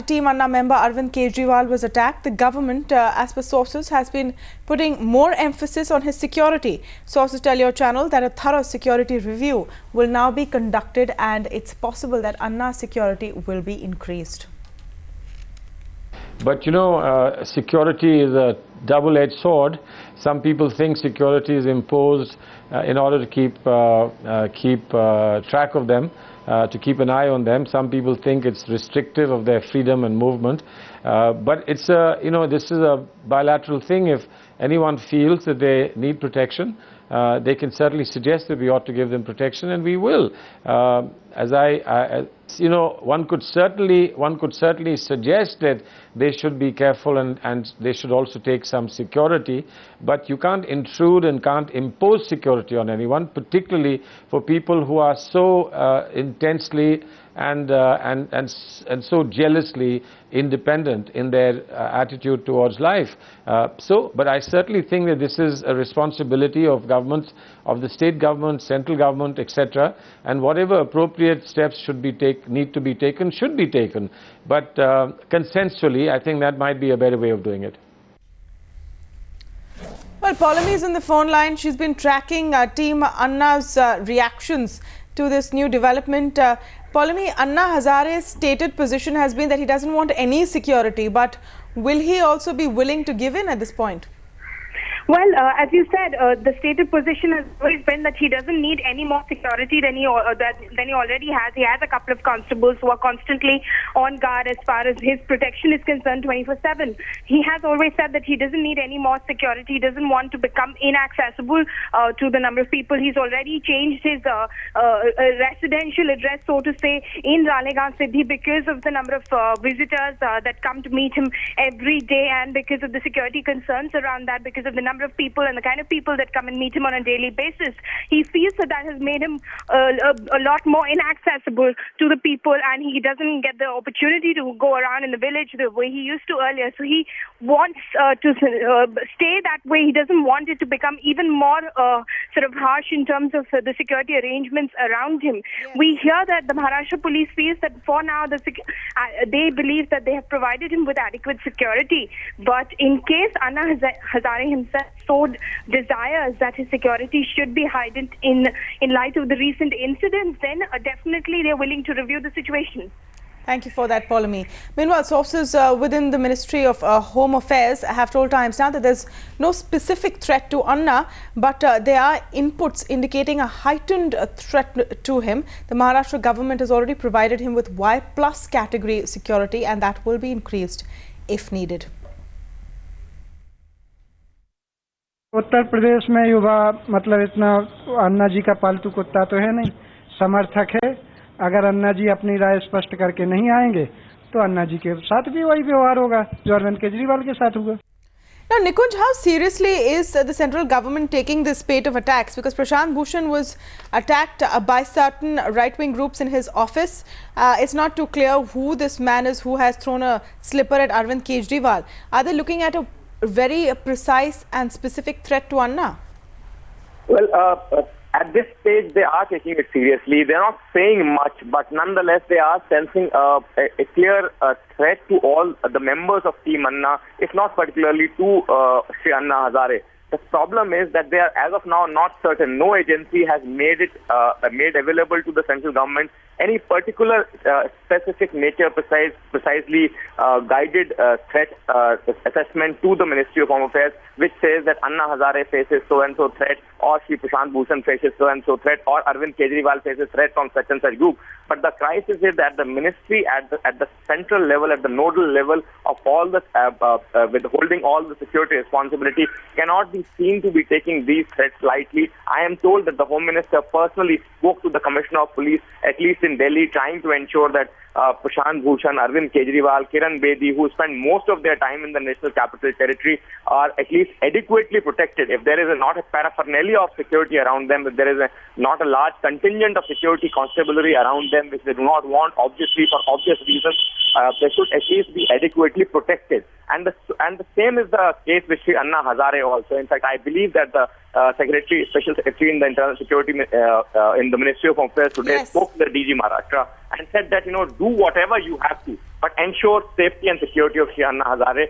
Team Anna member Arvind Kejriwal was attacked. The government, as per sources, has been putting more emphasis on his security. Sources tell your channel that a thorough security review will now be conducted and it's possible that Anna's security will be increased. But you know, security is a double-edged sword. Some people think security is imposed in order to keep track of them, to keep an eye on them. Some people think it's restrictive of their freedom and movement. But it's this is a bilateral thing. If anyone feels that they need protection, they can certainly suggest that we ought to give them protection, and we will. One could certainly suggest that they should be careful and they should also take some security, but you can't intrude and can't impose security on anyone, particularly for people who are so intensely and so jealously independent in their attitude towards life. But I certainly think that this is a responsibility of governments, of the state government, central government, etc., and whatever appropriate steps need to be taken should be taken. But consensually, I think that might be a better way of doing it. Well, Paulami is on the phone line. She's been tracking Team Anna's reactions to this new development. Paulami, Anna Hazare's stated position has been that he doesn't want any security, but will he also be willing to give in at this point? Well, as you said, the stated position has always been that he doesn't need any more security than he already has. He has a couple of constables who are constantly on guard as far as his protection is concerned 24/7. He has always said that he doesn't need any more security. He doesn't want to become inaccessible to the number of people. He's already changed his residential address, so to say, in Ralegaon Siddhi because of the number of visitors that come to meet him every day, and because of the security concerns around that, because of the number of people and the kind of people that come and meet him on a daily basis. He feels that has made him a lot more inaccessible to the people, and he doesn't get the opportunity to go around in the village the way he used to earlier. So he wants to stay that way. He doesn't want it to become even more sort of harsh in terms of the security arrangements around him. Yes. We hear that the Maharashtra police feels that for now they believe that they have provided him with adequate security. But in case Anna Hazare himself so desires that his security should be heightened in light of the recent incidents, then definitely they're willing to review the situation. Thank you for that, Paulami. Meanwhile, sources within the Ministry of Home Affairs have told Times Now that there's no specific threat to Anna, but there are inputs indicating a heightened threat to him. The Maharashtra government has already provided him with Y+ category security, and that will be increased if needed. Uttar Pradesh में युवा मतलब इतना अन्ना जी का पालतू कुत्ता तो है नहीं, समर्थक है। अगर अन्ना जी अपनी राय स्पष्ट करके नहीं आएंगे तो अन्ना जी के साथ भी वही व्यवहार होगा जो अरविंद केजरीवाल के साथ हुआ। Now, Nikunj, how seriously is the central government taking this spate of attacks? Because Prashant Bhushan was attacked by certain right-wing groups in his office. It's not too clear who this man is who has thrown a slipper at Arvind Kejriwal. Are they looking at a very precise and specific threat to Anna? Well, at this stage, they are taking it seriously. They're not saying much, but nonetheless, they are sensing a clear threat to all the members of Team Anna, if not particularly to Shri Anna Hazare. The problem is that they are, as of now, not certain. No agency has made it made available to the central government any particular specific nature, precisely guided threat assessment to the Ministry of Home Affairs, which says that Anna Hazare faces so-and-so threat, or Shri Prashant Bhushan faces so-and-so threat, or Arvind Kejriwal faces threat from such and such group. But the crisis is that the ministry at the central level, at the nodal level of all the withholding all the security responsibility, cannot be seen to be taking these threats lightly. I am told that the Home Minister personally spoke to the Commissioner of Police, at least in Delhi, trying to ensure that Prashant Bhushan, Arvind Kejriwal, Kiran Bedi, who spend most of their time in the National Capital Territory, are at least adequately protected. If there is not a paraphernalia of security around them, if there is not a large contingent of security constabulary around them, which they do not want, obviously for obvious reasons, they should at least be adequately protected. And the same is the case with Shri Anna Hazare also. In fact, I believe that the Special Secretary in the Internal Security in the Ministry of Home Affairs today Yes. spoke to the DG Maharashtra and said that, do whatever you have to, but ensure safety and security of Shri Anna Hazare.